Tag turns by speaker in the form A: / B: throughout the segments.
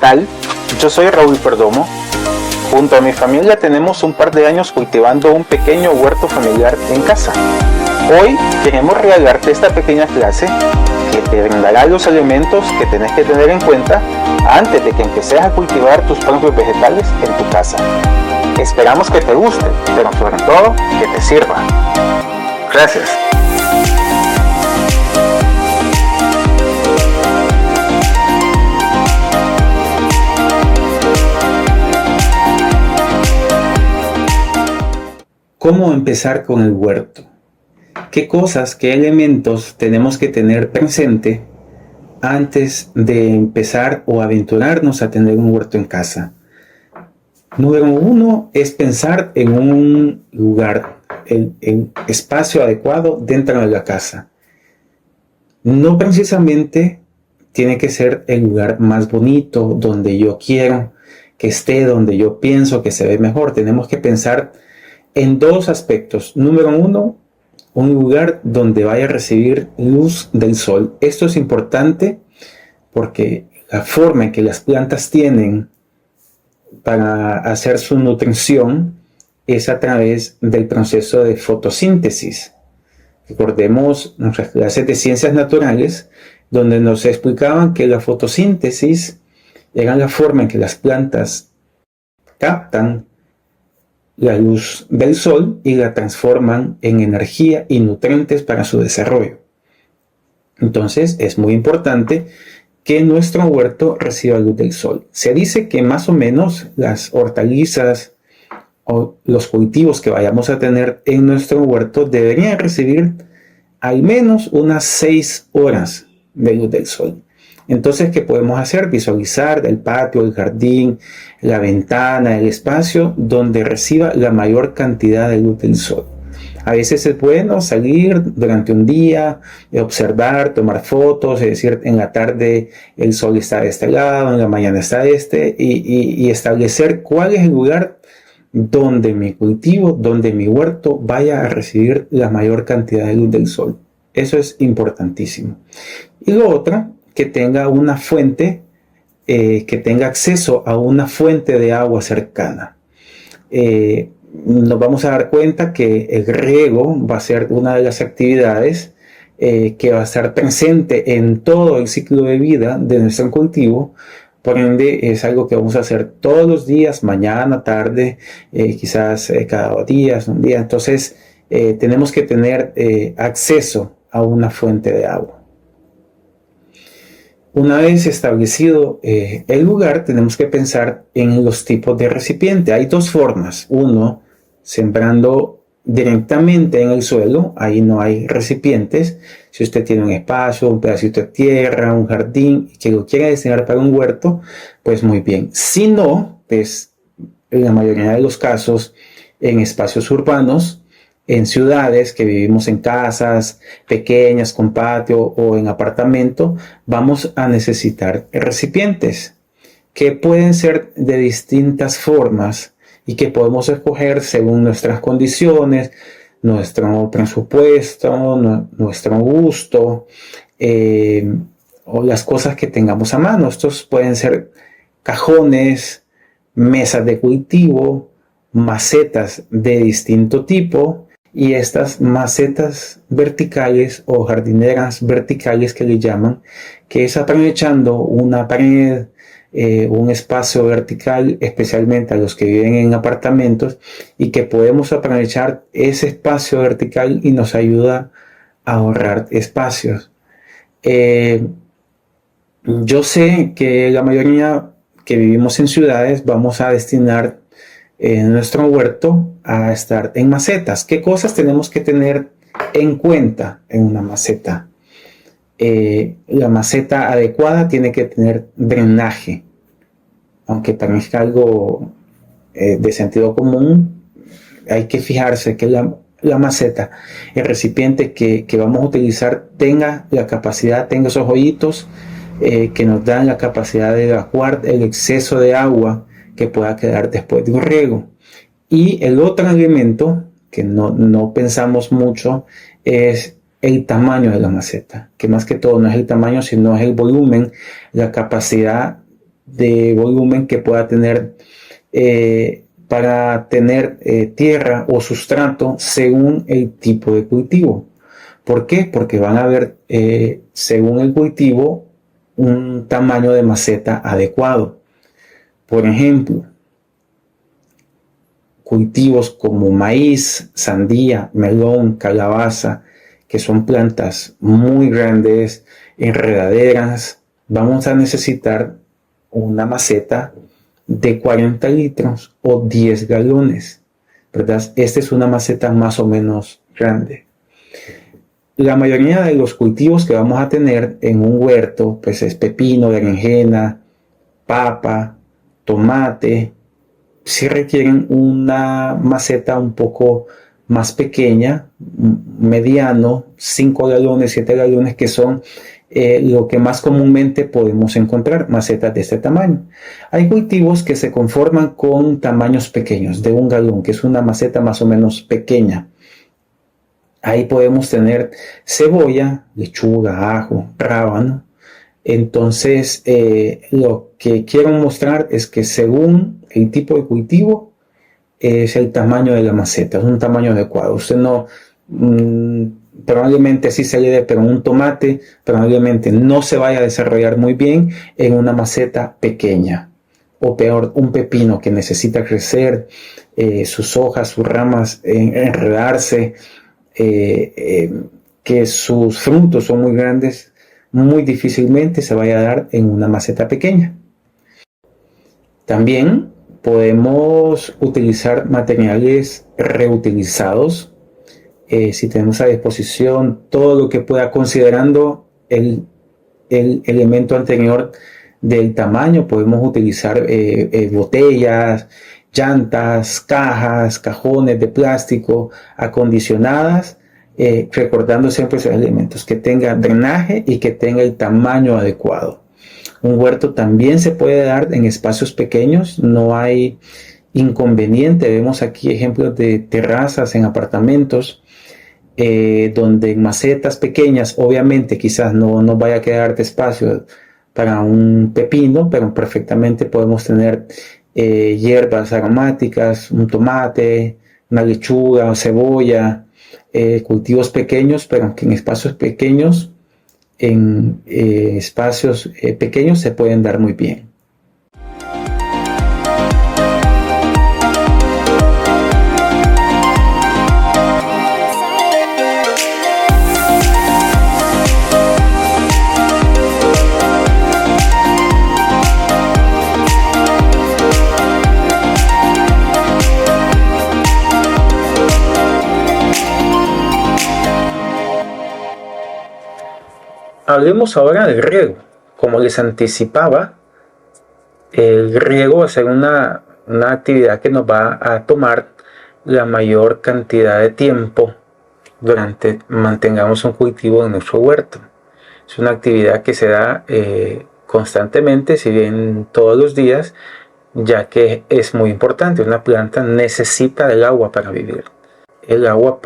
A: tal? Yo soy Raúl Perdomo. Junto a mi familia tenemos un par de años cultivando un pequeño huerto familiar en casa. Hoy queremos regalarte esta pequeña clase que te brindará los elementos que tenés que tener en cuenta antes de que empieces a cultivar tus propios vegetales en tu casa. Esperamos que te guste, pero sobre todo que te sirva. Gracias. ¿Cómo empezar con el huerto? ¿Qué cosas, qué elementos tenemos que tener presente antes de empezar o aventurarnos a tener un huerto en casa? Número uno es pensar en un lugar, en espacio adecuado dentro de la casa. No precisamente tiene que ser el lugar más bonito, donde yo quiero que esté, donde yo pienso que se ve mejor. Tenemos que pensar en dos aspectos. Número uno, un lugar donde vaya a recibir luz del sol. Esto es importante porque la forma en que las plantas tienen para hacer su nutrición es a través del proceso de fotosíntesis. Recordemos nuestras clases de ciencias naturales, donde nos explicaban que la fotosíntesis era la forma en que las plantas captan la luz del sol y la transforman en energía y nutrientes para su desarrollo. Entonces es muy importante que nuestro huerto reciba luz del sol. Se dice que más o menos las hortalizas o los cultivos que vayamos a tener en nuestro huerto deberían recibir al menos unas 6 horas de luz del sol. Entonces, ¿qué podemos hacer? Visualizar el patio, el jardín, la ventana, el espacio donde reciba la mayor cantidad de luz del sol. A veces es bueno salir durante un día, observar, tomar fotos, es decir, en la tarde el sol está de este lado, en la mañana está de este, y establecer cuál es el lugar donde mi cultivo, donde mi huerto vaya a recibir la mayor cantidad de luz del sol. Eso es importantísimo. Y lo otro, que tenga una fuente, que tenga acceso a una fuente de agua cercana. Nos vamos a dar cuenta que el riego va a ser una de las actividades que va a estar presente en todo el ciclo de vida de nuestro cultivo. Por ende, es algo que vamos a hacer todos los días, mañana, tarde, quizás cada 2 días, un día. Entonces, tenemos que tener acceso a una fuente de agua. Una vez establecido el lugar, tenemos que pensar en los tipos de recipiente. Hay 2 formas. Uno, sembrando directamente en el suelo. Ahí no hay recipientes. Si usted tiene un espacio, un pedacito de tierra, un jardín, y que lo quiera destinar para un huerto, pues muy bien. Si no, pues en la mayoría de los casos, en espacios urbanos, en ciudades que vivimos en casas pequeñas con patio o en apartamento, vamos a necesitar recipientes que pueden ser de distintas formas y que podemos escoger según nuestras condiciones, nuestro presupuesto, nuestro gusto o las cosas que tengamos a mano. Estos pueden ser cajones, mesas de cultivo, macetas de distinto tipo, y estas macetas verticales o jardineras verticales que le llaman, que es aprovechando una pared, un espacio vertical, especialmente a los que viven en apartamentos, y que podemos aprovechar ese espacio vertical y nos ayuda a ahorrar espacios. Yo sé que la mayoría que vivimos en ciudades vamos a destinar nuestro huerto a estar en macetas. ¿Qué cosas tenemos que tener en cuenta en una maceta? La maceta adecuada tiene que tener drenaje, aunque parezca algo de sentido común. Hay que fijarse que la maceta, el recipiente que vamos a utilizar, tenga la capacidad, tenga esos hoyitos que nos dan la capacidad de evacuar el exceso de agua que pueda quedar después de un riego. Y el otro elemento que no pensamos mucho es el tamaño de la maceta, que más que todo no es el tamaño, sino es el volumen, la capacidad de volumen que pueda tener para tener tierra o sustrato según el tipo de cultivo. ¿Por qué? Porque van a haber, según el cultivo, un tamaño de maceta adecuado. Por ejemplo, cultivos como maíz, sandía, melón, calabaza, que son plantas muy grandes, enredaderas, vamos a necesitar una maceta de 40 litros o 10 galones, ¿verdad? Esta es una maceta más o menos grande. La mayoría de los cultivos que vamos a tener en un huerto, pues es pepino, berenjena, papa, tomate, sí requieren una maceta un poco más pequeña, mediano, 5 galones, 7 galones, que son lo que más comúnmente podemos encontrar, macetas de este tamaño. Hay cultivos que se conforman con tamaños pequeños, de 1 galón, que es una maceta más o menos pequeña. Ahí podemos tener cebolla, lechuga, ajo, rábano. Entonces, lo que quiero mostrar es que según el tipo de cultivo, es el tamaño de la maceta, es un tamaño adecuado. Usted no, probablemente sí se le dé, pero un tomate probablemente no se vaya a desarrollar muy bien en una maceta pequeña. O peor, un pepino que necesita crecer, sus hojas, sus ramas, enredarse, que sus frutos son muy grandes, muy difícilmente se vaya a dar en una maceta pequeña. También podemos utilizar materiales reutilizados. Si tenemos a disposición todo lo que pueda, considerando el elemento anterior del tamaño, podemos utilizar botellas, llantas, cajas, cajones de plástico acondicionadas, recordando siempre esos elementos, que tenga drenaje y que tenga el tamaño adecuado. Un huerto también se puede dar en espacios pequeños, no hay inconveniente. Vemos aquí ejemplos de terrazas en apartamentos, donde en macetas pequeñas, obviamente quizás no nos vaya a quedar de espacio para un pepino, pero perfectamente podemos tener hierbas aromáticas, un tomate, una lechuga, cebolla, cultivos pequeños, pero que en espacios pequeños, pequeños se pueden dar muy bien. Hablemos ahora del riego. Como les anticipaba, el riego va a ser una actividad que nos va a tomar la mayor cantidad de tiempo durante mantengamos un cultivo en nuestro huerto. Es una actividad que se da constantemente, si bien todos los días, ya que es muy importante. Una planta necesita del agua para vivir. El agua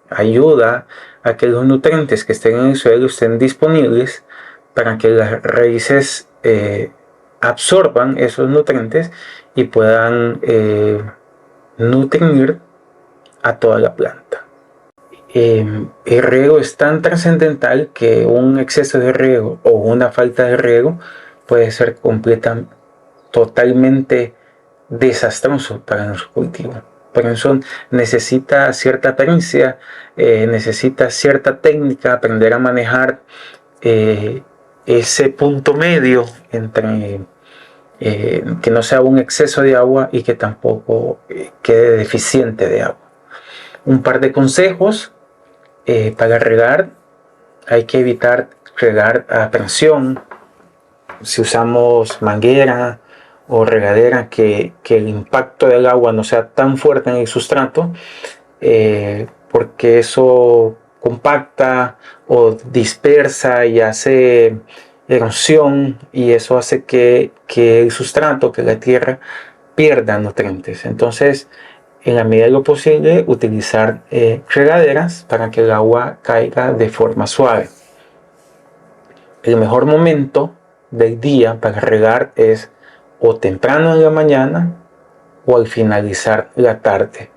A: ayuda a que los nutrientes que estén en el suelo estén disponibles para que las raíces absorban esos nutrientes y puedan nutrir a toda la planta. El riego es tan trascendental que un exceso de riego o una falta de riego puede ser totalmente desastroso para nuestro cultivo. Por eso necesita cierta pericia, necesita cierta técnica, aprender a manejar ese punto medio entre que no sea un exceso de agua y que tampoco quede deficiente de agua. Un par de consejos para regar: hay que evitar regar a presión. Si usamos manguera o regadera, que el impacto del agua no sea tan fuerte en el sustrato, porque eso compacta o dispersa y hace erosión, y eso hace que el sustrato, que la tierra, pierda nutrientes. Entonces, en la medida de lo posible, utilizar regaderas para que el agua caiga de forma suave. El mejor momento del día para regar es o temprano en la mañana o al finalizar la tarde.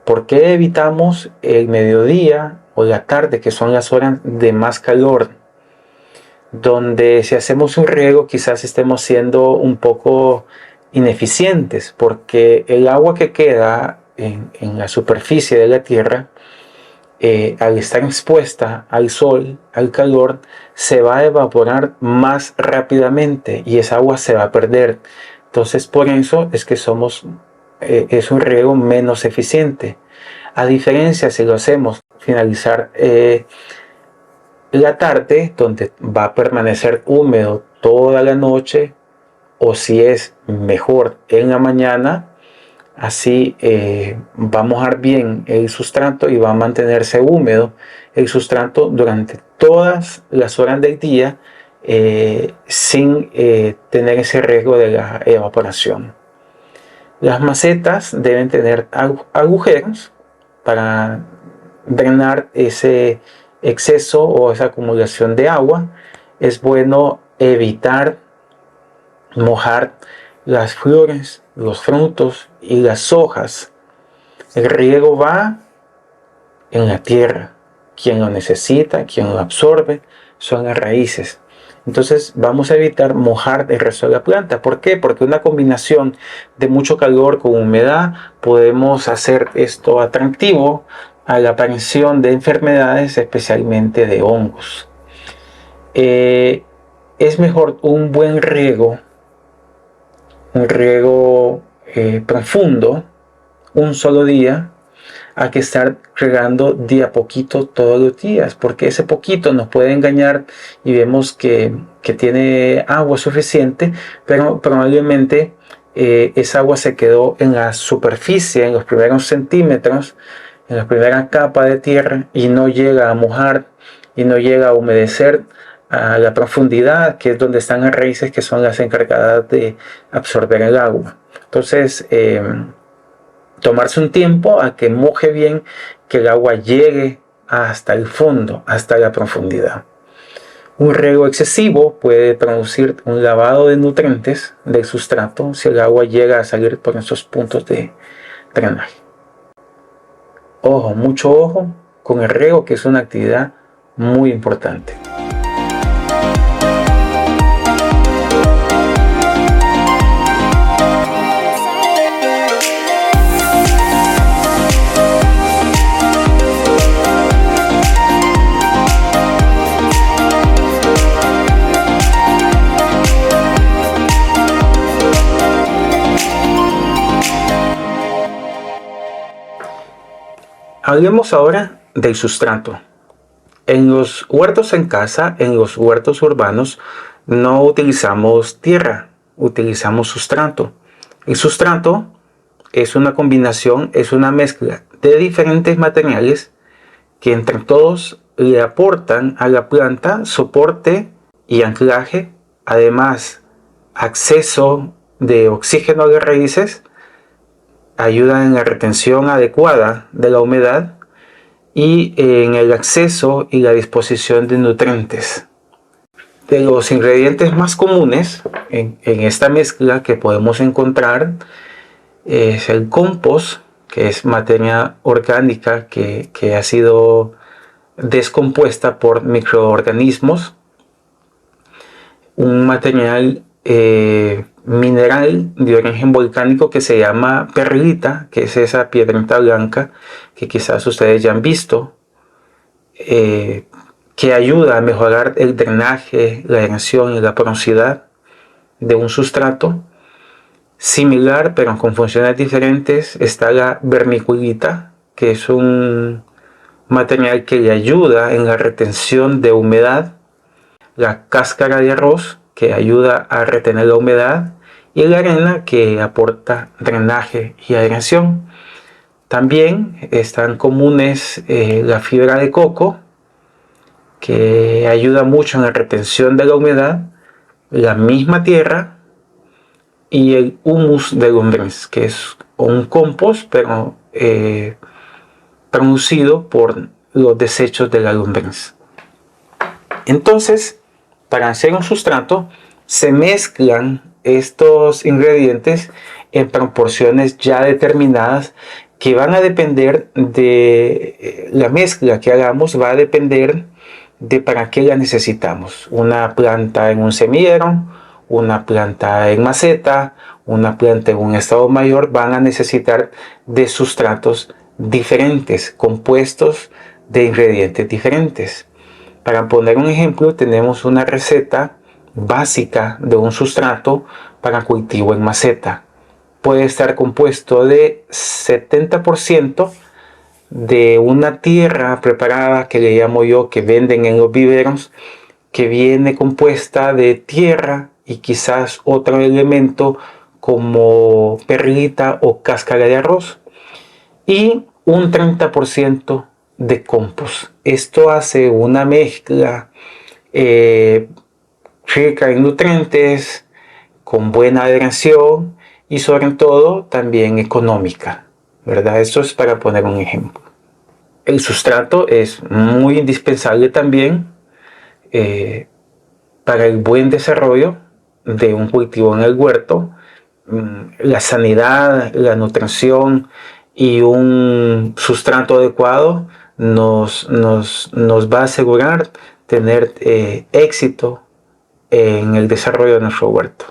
A: ¿Por qué evitamos el mediodía o la tarde, que son las horas de más calor? Donde si hacemos un riego quizás estemos siendo un poco ineficientes, porque el agua que queda en la superficie de la tierra, al estar expuesta al sol, al calor, se va a evaporar más rápidamente y esa agua se va a perder. Entonces por eso es que es un riego menos eficiente. A diferencia si lo hacemos finalizar la tarde, donde va a permanecer húmedo toda la noche, o si es mejor en la mañana, así va a mojar bien el sustrato y va a mantenerse húmedo el sustrato durante todas las horas del día, sin tener ese riesgo de la evaporación. Las macetas deben tener agujeros para drenar ese exceso o esa acumulación de agua. Es bueno evitar mojar las flores, los frutos y las hojas. El riego va en la tierra. Quien lo necesita, quien lo absorbe, son las raíces. Entonces vamos a evitar mojar el resto de la planta. ¿Por qué? Porque una combinación de mucho calor con humedad podemos hacer esto atractivo a la aparición de enfermedades, especialmente de hongos. Es mejor un buen riego, profundo, un solo día, a que estar regando de a poquito todos los días, porque ese poquito nos puede engañar y vemos que tiene agua suficiente, pero probablemente esa agua se quedó en la superficie, en los primeros centímetros, en la primera capa de tierra, y no llega a mojar y no llega a humedecer a la profundidad, que es donde están las raíces, que son las encargadas de absorber el agua. Entonces, tomarse un tiempo a que moje bien, que el agua llegue hasta el fondo, hasta la profundidad. Un riego excesivo puede producir un lavado de nutrientes del sustrato si el agua llega a salir por esos puntos de drenaje. Ojo, mucho ojo con el riego, que es una actividad muy importante. Hablemos ahora del sustrato. En los huertos en casa, en los huertos urbanos, no utilizamos tierra, utilizamos sustrato. El sustrato es una combinación, es una mezcla de diferentes materiales que entre todos le aportan a la planta soporte y anclaje, además acceso de oxígeno a las raíces, ayudan en la retención adecuada de la humedad y en el acceso y la disposición de nutrientes. De los ingredientes más comunes en esta mezcla que podemos encontrar es el compost, que es materia orgánica que ha sido descompuesta por microorganismos, un material mineral de origen volcánico que se llama perlita, que es esa piedrita blanca que quizás ustedes ya han visto, que ayuda a mejorar el drenaje, la aireación y la porosidad de un sustrato. Similar, pero con funciones diferentes, está la vermiculita, que es un material que le ayuda en la retención de humedad, la cáscara de arroz, que ayuda a retener la humedad, y la arena, que aporta drenaje y aireación. También están comunes la fibra de coco, que ayuda mucho en la retención de la humedad, la misma tierra y el humus de lombriz, que es un compost, pero producido por los desechos de la lombriz. Entonces, para hacer un sustrato Se mezclan estos ingredientes en proporciones ya determinadas que van a depender de la mezcla que hagamos, va a depender de para qué la necesitamos. Una planta en un semillero, una planta en maceta, una planta en un estado mayor van a necesitar de sustratos diferentes, compuestos de ingredientes diferentes. Para poner un ejemplo, tenemos una receta básica de un sustrato para cultivo en maceta. Puede estar compuesto de 70% de una tierra preparada que le llamo yo, que venden en los viveros, que viene compuesta de tierra y quizás otro elemento como perlita o cáscara de arroz, y un 30% de compost. Esto hace una mezcla rica en nutrientes, con buena adherencia y sobre todo también económica, ¿verdad? Esto es para poner un ejemplo. El sustrato es muy indispensable también para el buen desarrollo de un cultivo en el huerto. La sanidad, la nutrición y un sustrato adecuado nos va a asegurar tener éxito en el desarrollo de nuestro huerto.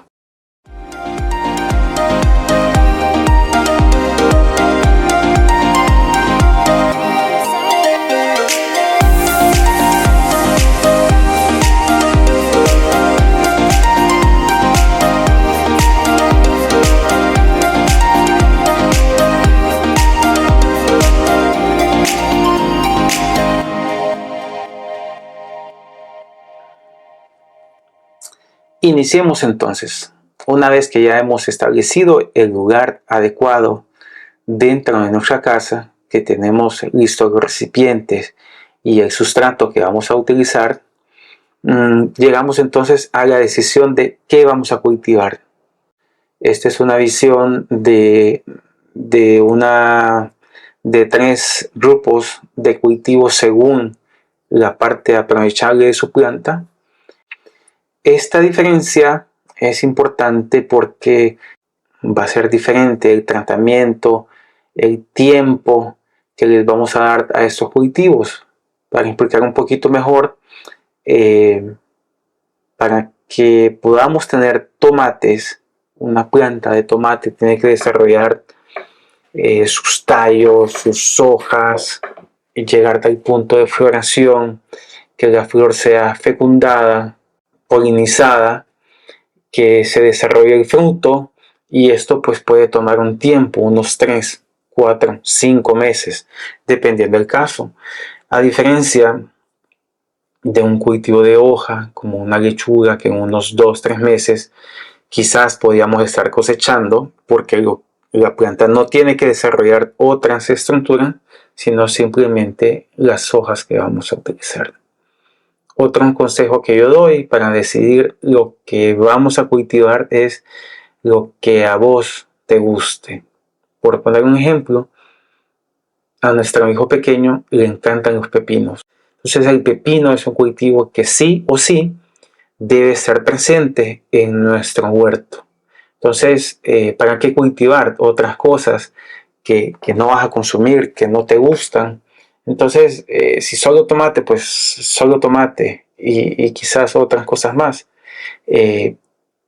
A: Iniciemos entonces. Una vez que ya hemos establecido el lugar adecuado dentro de nuestra casa, que tenemos listos los recipientes y el sustrato que vamos a utilizar, llegamos entonces a la decisión de qué vamos a cultivar. Esta es una visión de tres grupos de cultivos según la parte aprovechable de su planta. Esta diferencia es importante porque va a ser diferente el tratamiento, el tiempo que les vamos a dar a estos cultivos. Para explicar un poquito mejor, para que podamos tener tomates, una planta de tomate tiene que desarrollar sus tallos, sus hojas, y llegar al punto de floración, que la flor sea fecundada, polinizada, que se desarrolle el fruto, y esto pues puede tomar un tiempo, unos 3, 4, 5 meses, dependiendo del caso. A diferencia de un cultivo de hoja, como una lechuga, que en unos 2, 3 meses quizás podíamos estar cosechando, porque la planta no tiene que desarrollar otras estructuras, sino simplemente las hojas que vamos a utilizar. Otro consejo que yo doy para decidir lo que vamos a cultivar es lo que a vos te guste. Por poner un ejemplo, a nuestro hijo pequeño le encantan los pepinos. Entonces el pepino es un cultivo que sí o sí debe estar presente en nuestro huerto. Entonces, ¿para qué cultivar otras cosas que no vas a consumir, que no te gustan? Entonces, si solo tomate, pues solo tomate y quizás otras cosas más.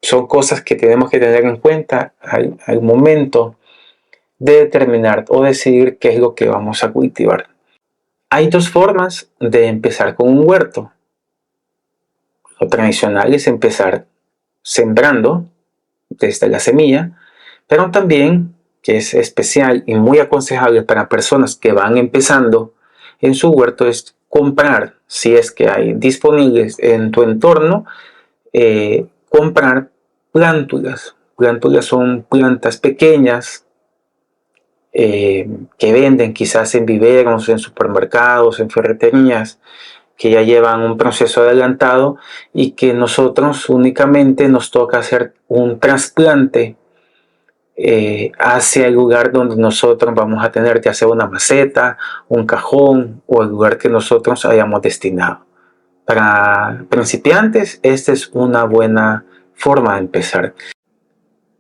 A: Son cosas que tenemos que tener en cuenta al momento de determinar o decidir qué es lo que vamos a cultivar. Hay dos formas de empezar con un huerto. Lo tradicional es empezar sembrando desde la semilla, pero también, que es especial y muy aconsejable para personas que van empezando en su huerto, es comprar, si es que hay disponibles en tu entorno, comprar plántulas. Plántulas son plantas pequeñas que venden quizás en viveros, en supermercados, en ferreterías, que ya llevan un proceso adelantado y que nosotros únicamente nos toca hacer un trasplante hacia el lugar donde nosotros vamos a tener, ya sea una maceta, un cajón o el lugar que nosotros hayamos destinado. Para principiantes, esta es una buena forma de empezar.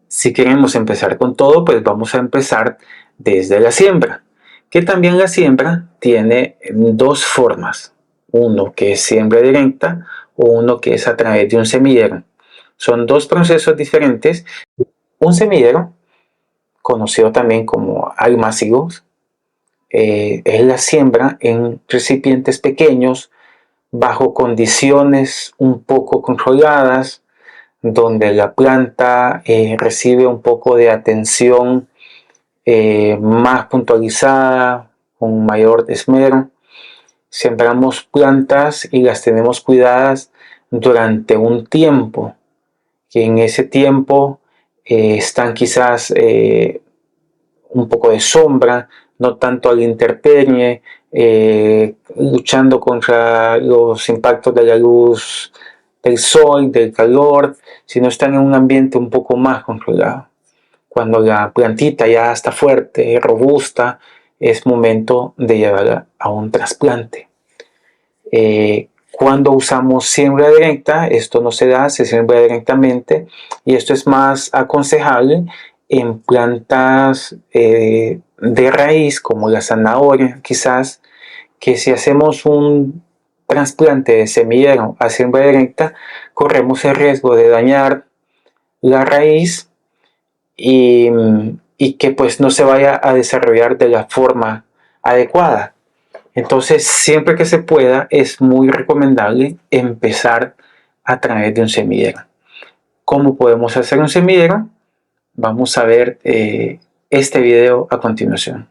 A: Si queremos empezar con todo, pues vamos a empezar desde la siembra, que también la siembra tiene dos formas, uno que es siembra directa o uno que es a través de un semillero. Son dos procesos diferentes. Un semillero, conocido también como almácigos, es la siembra en recipientes pequeños, bajo condiciones un poco controladas, donde la planta recibe un poco de atención más puntualizada, con mayor esmero. Sembramos plantas y las tenemos cuidadas durante un tiempo, que en ese tiempo están quizás un poco de sombra, no tanto a la intemperie, luchando contra los impactos de la luz del sol, del calor, sino están en un ambiente un poco más controlado. Cuando la plantita ya está fuerte, robusta, es momento de llevarla a un trasplante. Cuando usamos siembra directa, esto no se da, se siembra directamente, y esto es más aconsejable en plantas de raíz como la zanahoria, quizás, que si hacemos un trasplante de semillero a siembra directa, corremos el riesgo de dañar la raíz y que pues no se vaya a desarrollar de la forma adecuada. Entonces, siempre que se pueda, es muy recomendable empezar a través de un semillero. ¿Cómo podemos hacer un semillero? Vamos a ver este video a continuación.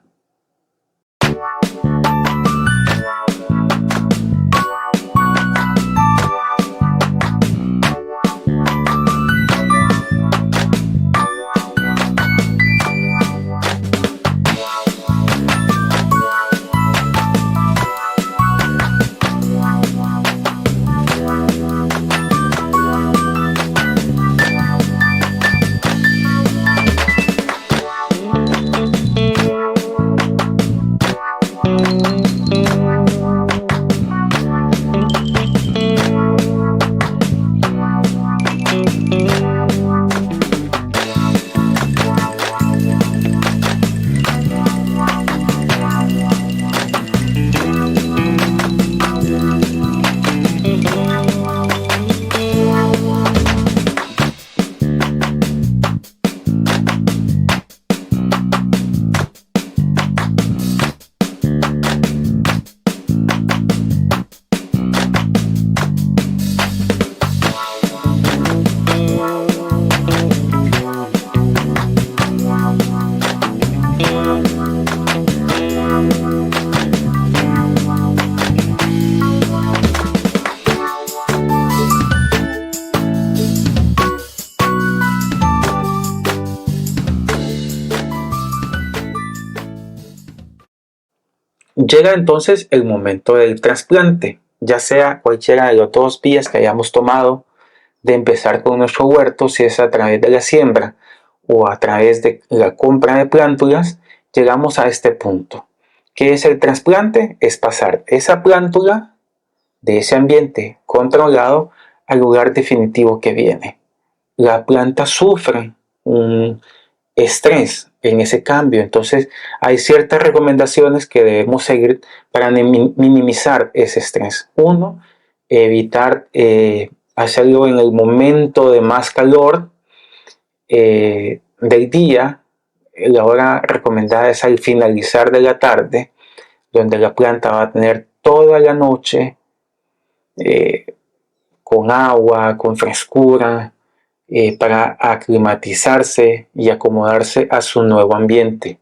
A: Llega entonces el momento del trasplante, ya sea cualquiera de las dos vías que hayamos tomado de empezar con nuestro huerto, si es a través de la siembra o a través de la compra de plántulas, llegamos a este punto. ¿Qué es el trasplante? Es pasar esa plántula de ese ambiente controlado al lugar definitivo que viene. La planta sufre un estrés en ese cambio, entonces hay ciertas recomendaciones que debemos seguir para minimizar ese estrés. Uno, evitar hacerlo en el momento de más calor del día. La hora recomendada es al finalizar de la tarde, donde la planta va a tener toda la noche con agua, con frescura, para aclimatizarse y acomodarse a su nuevo ambiente.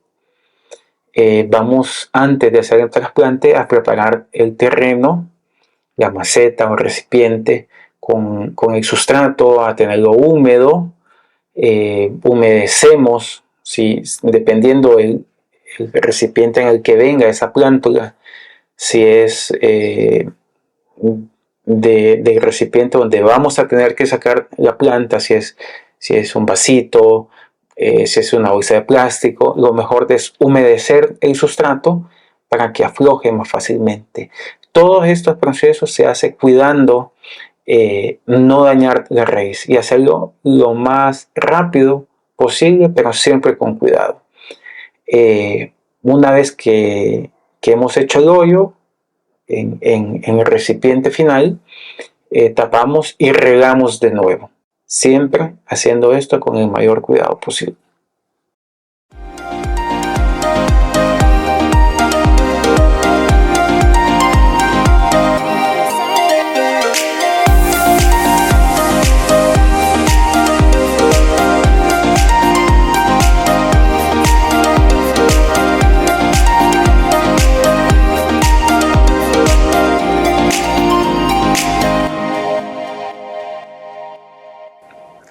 A: Vamos, antes de hacer el trasplante, a preparar el terreno, la maceta o recipiente con el sustrato, a tenerlo húmedo. Humedecemos, dependiendo el recipiente en el que venga esa plántula, si es del recipiente donde vamos a tener que sacar la planta, si es un vasito, si es una bolsa de plástico, lo mejor es humedecer el sustrato para que afloje más fácilmente. Todos estos procesos se hacen cuidando no dañar la raíz y hacerlo lo más rápido posible, pero siempre con cuidado. Una vez que hemos hecho el hoyo en el recipiente final, tapamos y regamos de nuevo, siempre haciendo esto con el mayor cuidado posible.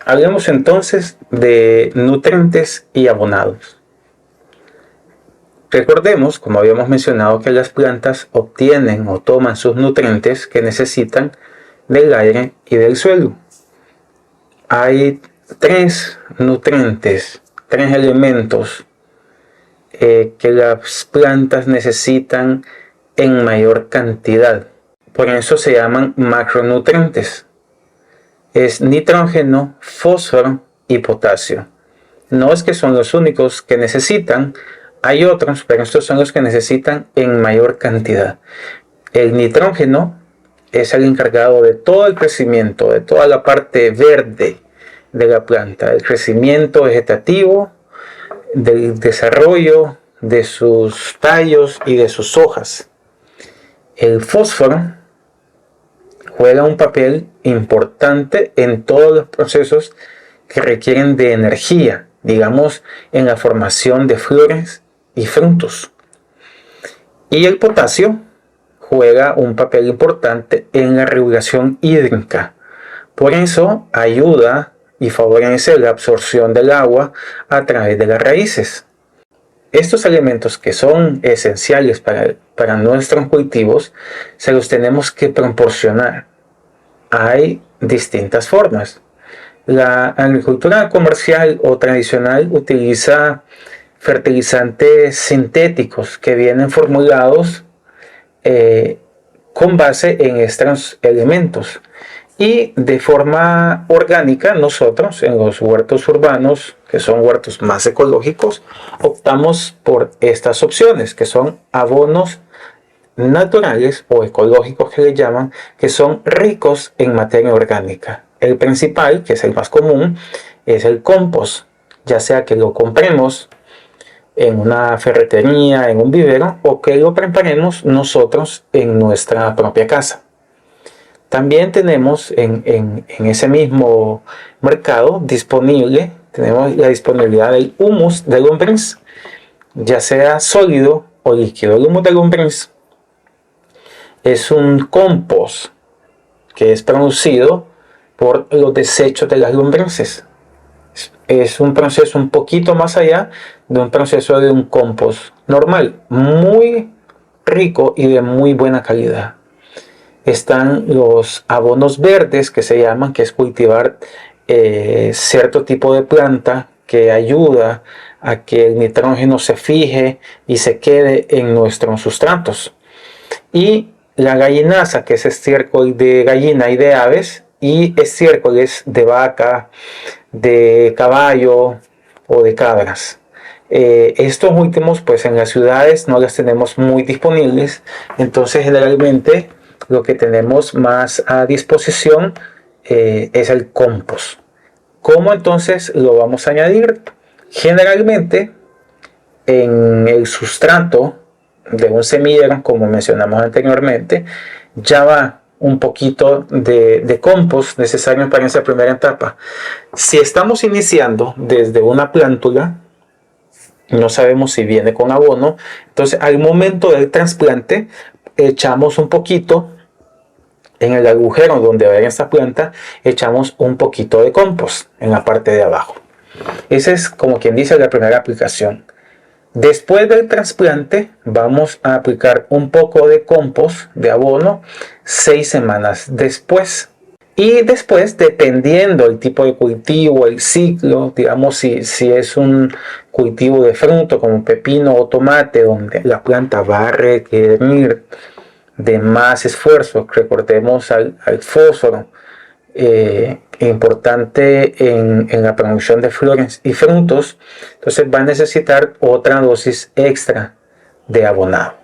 A: Hablemos entonces de nutrientes y abonados. Recordemos, como habíamos mencionado, que las plantas obtienen o toman sus nutrientes que necesitan del aire y del suelo. Hay tres nutrientes, tres elementos que las plantas necesitan en mayor cantidad. Por eso se llaman macronutrientes. Es nitrógeno, fósforo y potasio. No es que son los únicos que necesitan, hay otros, pero estos son los que necesitan en mayor cantidad. El nitrógeno es el encargado de todo el crecimiento, de toda la parte verde de la planta, el crecimiento vegetativo, del desarrollo de sus tallos y de sus hojas. El fósforo juega un papel importante en todos los procesos que requieren de energía, digamos, en la formación de flores y frutos. Y el potasio juega un papel importante en la regulación hídrica. Por eso ayuda y favorece la absorción del agua a través de las raíces. Estos elementos que son esenciales para nuestros cultivos, se los tenemos que proporcionar. Hay distintas formas. La agricultura comercial o tradicional utiliza fertilizantes sintéticos que vienen formulados con base en estos elementos. Y de forma orgánica, nosotros en los huertos urbanos, que son huertos más ecológicos, optamos por estas opciones, que son abonos naturales o ecológicos que le llaman, que son ricos en materia orgánica. El principal, que es el más común, es el compost, ya sea que lo compremos en una ferretería, en un vivero, o que lo preparemos nosotros en nuestra propia casa. También tenemos en ese mismo mercado disponible, tenemos la disponibilidad del humus de lombriz, ya sea sólido o líquido. El humus de lombriz es un compost que es producido por los desechos de las lombrices. Es un proceso un poquito más allá de un proceso de un compost normal, muy rico y de muy buena calidad. Están los abonos verdes, que se llaman, que es cultivar cierto tipo de planta que ayuda a que el nitrógeno se fije y se quede en nuestros sustratos. Y la gallinaza, que es estiércol de gallina y de aves, y estiércoles de vaca, de caballo o de cabras. Estos últimos, pues en las ciudades no las tenemos muy disponibles, entonces generalmente lo que tenemos más a disposición es el compost. ¿Cómo entonces lo vamos a añadir? Generalmente en el sustrato de un semillero, como mencionamos anteriormente, ya va un poquito de compost necesario para esa primera etapa. Si estamos iniciando desde una plántula, no sabemos si viene con abono, entonces al momento del trasplante echamos un poquito en el agujero donde va esta planta, echamos un poquito de compost en la parte de abajo. Esa es, como quien dice, la primera aplicación. Después del trasplante vamos a aplicar un poco de compost, de abono, 6 semanas después. Y después, dependiendo el tipo de cultivo, el ciclo, digamos si es un cultivo de fruto como pepino o tomate, donde la planta va a requerir de más esfuerzo, recordemos al fósforo, importante en la producción de flores y frutos, entonces va a necesitar otra dosis extra de abonado.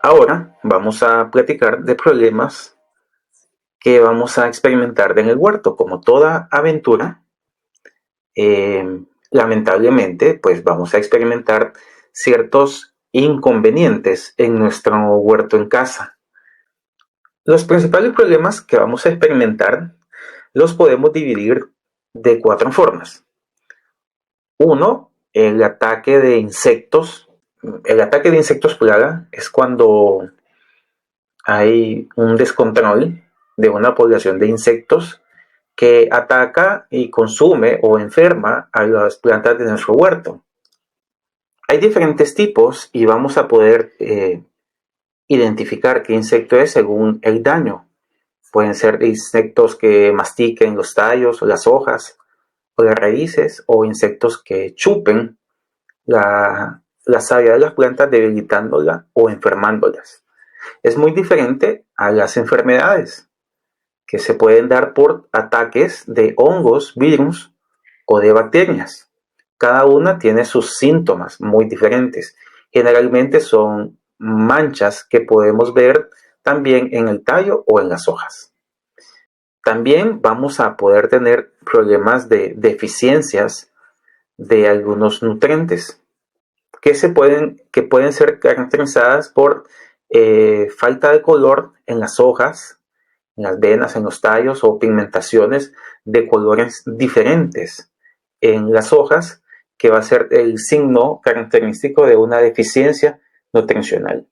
A: Ahora vamos a platicar de problemas que vamos a experimentar en el huerto. Como toda aventura, lamentablemente, pues vamos a experimentar ciertos inconvenientes en nuestro huerto en casa. Los principales problemas que vamos a experimentar los podemos dividir de 4 formas. Uno, el ataque de insectos. El ataque de insectos plaga es cuando hay un descontrol de una población de insectos que ataca y consume o enferma a las plantas de nuestro huerto. Hay diferentes tipos y vamos a poder identificar qué insecto es según el daño. Pueden ser insectos que mastiquen los tallos o las hojas o las raíces, o insectos que chupen la savia de las plantas, debilitándolas o enfermándolas. Es muy diferente a las enfermedades, que se pueden dar por ataques de hongos, virus o de bacterias. Cada una tiene sus síntomas muy diferentes. Generalmente son manchas que podemos ver también en el tallo o en las hojas. También vamos a poder tener problemas de deficiencias de algunos nutrientes que pueden ser caracterizadas por falta de color en las hojas, en las venas, en los tallos, o pigmentaciones de colores diferentes en las hojas, que va a ser el signo característico de una deficiencia nutricional.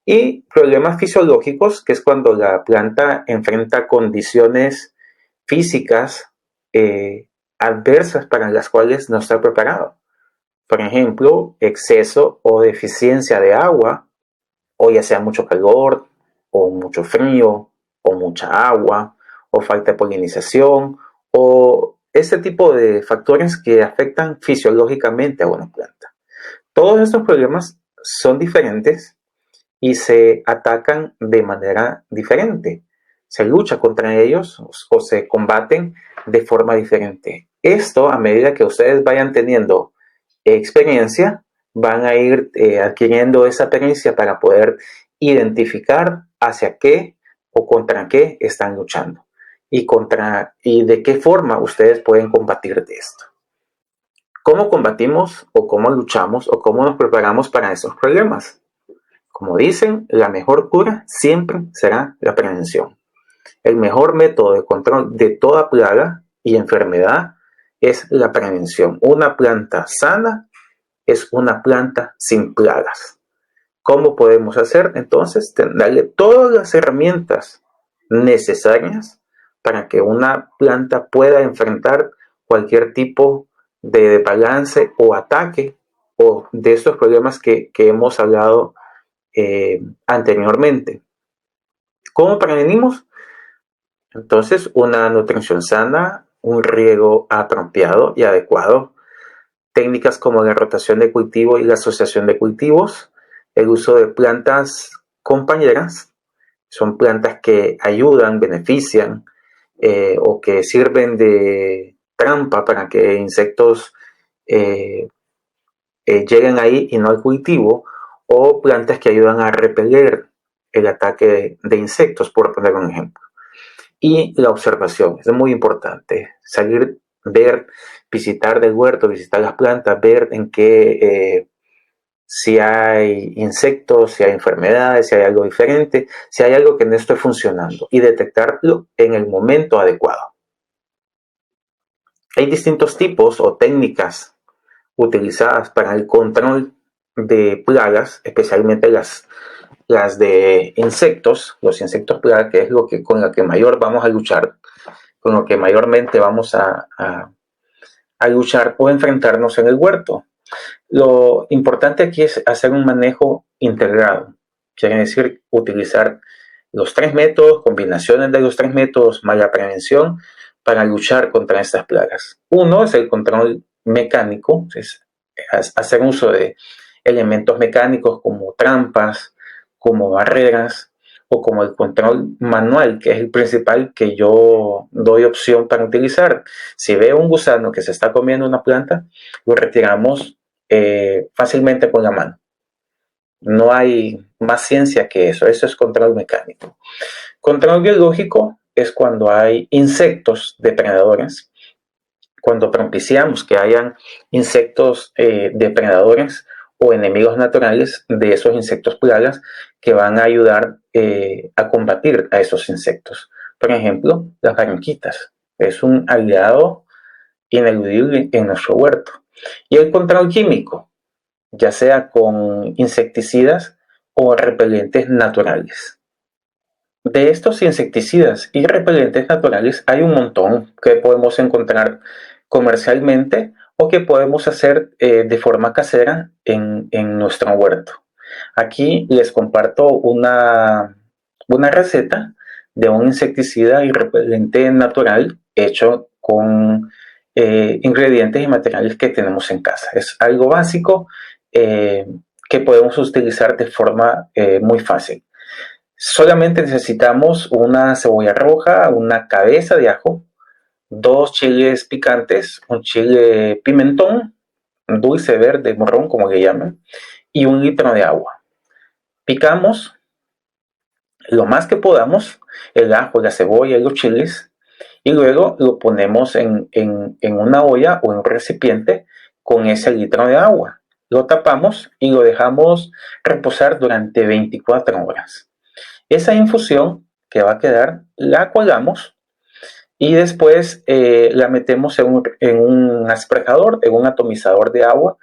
A: Y problemas fisiológicos, que es cuando la planta enfrenta condiciones físicas adversas para las cuales no está preparado. Por ejemplo, exceso o deficiencia de agua, o ya sea mucho calor, o mucho frío, o mucha agua, o falta de polinización, o ese tipo de factores que afectan fisiológicamente a una planta. Todos estos problemas son diferentes y se atacan de manera diferente. Se lucha contra ellos o se combaten de forma diferente. Esto, a medida que ustedes vayan teniendo experiencia, van a ir adquiriendo esa experiencia para poder identificar hacia qué o contra qué están luchando y de qué forma ustedes pueden combatir de esto. ¿Cómo combatimos o cómo luchamos o cómo nos preparamos para esos problemas? Como dicen, la mejor cura siempre será la prevención. El mejor método de control de toda plaga y enfermedad es la prevención. Una planta sana es una planta sin plagas. ¿Cómo podemos hacer? Entonces, darle todas las herramientas necesarias para que una planta pueda enfrentar cualquier tipo de desbalance o ataque o de estos problemas que hemos hablado anteriormente. ¿Cómo prevenimos? Entonces, una nutrición sana, un riego apropiado y adecuado, técnicas como la rotación de cultivo y la asociación de cultivos, el uso de plantas compañeras, son plantas que ayudan, benefician o que sirven de trampa para que insectos lleguen ahí y no al cultivo, o plantas que ayudan a repeler el ataque de insectos, por poner un ejemplo. Y la observación, es muy importante, salir, ver, visitar del huerto, visitar las plantas, ver en qué, si hay insectos, si hay enfermedades, si hay algo diferente, si hay algo que no esté funcionando y detectarlo en el momento adecuado. Hay distintos tipos o técnicas utilizadas para el control de plagas, especialmente las de insectos, los insectos plaga, que es con lo que mayor vamos a luchar, con lo que mayormente vamos a a luchar o enfrentarnos en el huerto. Lo importante aquí es hacer un manejo integrado, quiere decir utilizar los 3 métodos, combinaciones de los 3 métodos más la prevención para luchar contra estas plagas. Uno es el control mecánico, es hacer uso de elementos mecánicos como trampas, como barreras o como el control manual, que es el principal que yo doy opción para utilizar. Si veo un gusano que se está comiendo una planta, lo retiramos fácilmente con la mano. No hay más ciencia que eso es control mecánico. Control biológico es cuando hay insectos depredadores, cuando propiciamos que hayan insectos depredadores o enemigos naturales de esos insectos plagas que van a ayudar a combatir a esos insectos. Por ejemplo, las barranquitas. Es un aliado ineludible en nuestro huerto. Y el control químico, ya sea con insecticidas o repelentes naturales. De estos insecticidas y repelentes naturales hay un montón que podemos encontrar comercialmente o que podemos hacer de forma casera en nuestro huerto. Aquí les comparto una receta de un insecticida y repelente natural hecho con ingredientes y materiales que tenemos en casa. Es algo básico que podemos utilizar de forma muy fácil. Solamente necesitamos una cebolla roja, una cabeza de ajo, 2 chiles picantes, un chile pimentón, dulce, verde, morrón, como le llaman, y 1 litro de agua. Picamos lo más que podamos el ajo, la cebolla y los chiles, y luego lo ponemos en una olla o en un recipiente con ese litro de agua. Lo tapamos y lo dejamos reposar durante 24 horas. Esa infusión que va a quedar la colgamos y después la metemos en un asperjador, en un atomizador de agua.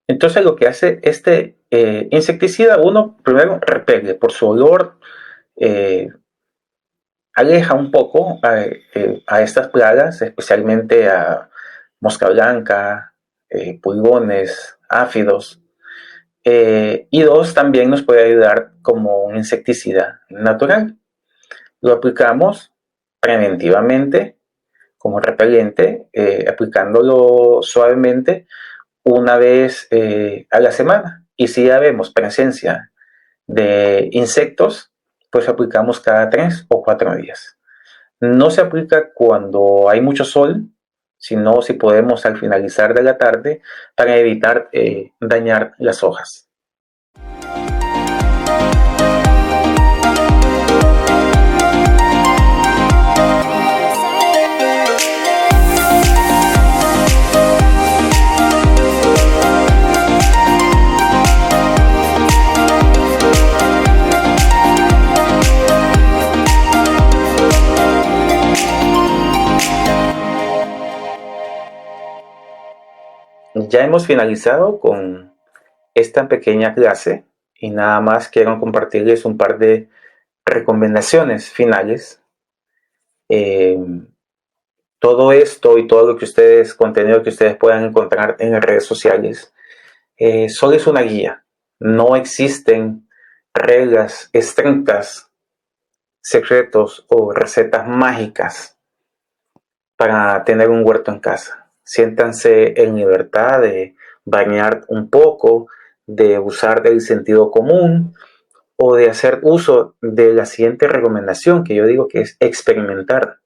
A: Entonces lo que hace este insecticida, uno primero repele por su olor, aleja un poco a estas plagas, especialmente a mosca blanca, pulgones, áfidos. Y 2, también nos puede ayudar como un insecticida natural. Lo aplicamos preventivamente como repelente, aplicándolo suavemente una vez a la semana. Y si ya vemos presencia de insectos, pues aplicamos cada 3 o 4 días. No se aplica cuando hay mucho sol, sino si podemos al finalizar de la tarde para evitar dañar las hojas. Ya hemos finalizado con esta pequeña clase y nada más quiero compartirles un par de recomendaciones finales. Todo esto y todo lo que contenido que ustedes puedan encontrar en las redes sociales, solo es una guía. No existen reglas estrictas, secretos o recetas mágicas para tener un huerto en casa. Siéntanse en libertad de bañar un poco, de usar del sentido común o de hacer uso de la siguiente recomendación que yo digo que es experimentar.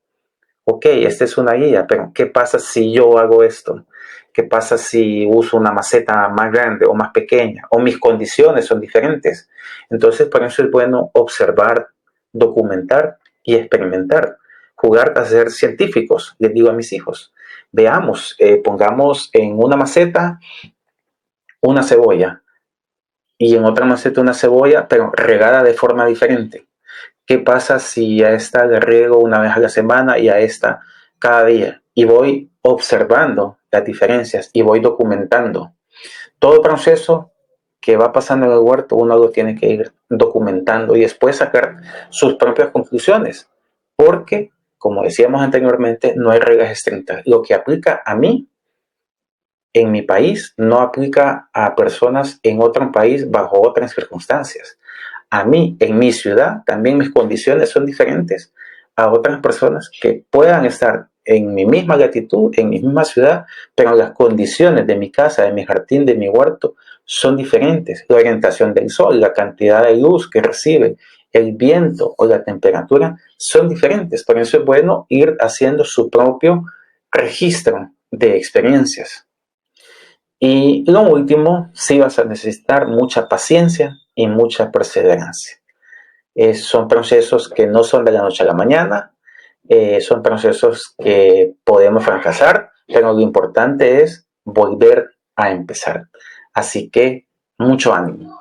A: Ok, esta es una guía, pero ¿qué pasa si yo hago esto? ¿Qué pasa si uso una maceta más grande o más pequeña? O mis condiciones son diferentes. Entonces, por eso es bueno observar, documentar y experimentar. Jugar a ser científicos, les digo a mis hijos. Veamos, pongamos en una maceta una cebolla y en otra maceta una cebolla, pero regada de forma diferente. ¿Qué pasa si a esta le riego una vez a la semana y a esta cada día? Y voy observando las diferencias y voy documentando. Todo proceso que va pasando en el huerto uno lo tiene que ir documentando y después sacar sus propias conclusiones. Porque, como decíamos anteriormente, no hay reglas estrictas. Lo que aplica a mí en mi país no aplica a personas en otro país bajo otras circunstancias. A mí, en mi ciudad, también mis condiciones son diferentes a otras personas que puedan estar en mi misma latitud, en mi misma ciudad, pero las condiciones de mi casa, de mi jardín, de mi huerto son diferentes. La orientación del sol, la cantidad de luz que recibe, el viento o la temperatura son diferentes. Por eso es bueno ir haciendo su propio registro de experiencias. Y lo último, sí vas a necesitar mucha paciencia y mucha perseverancia. Son procesos que no son de la noche a la mañana, son procesos que podemos fracasar, pero lo importante es volver a empezar. Así que mucho ánimo.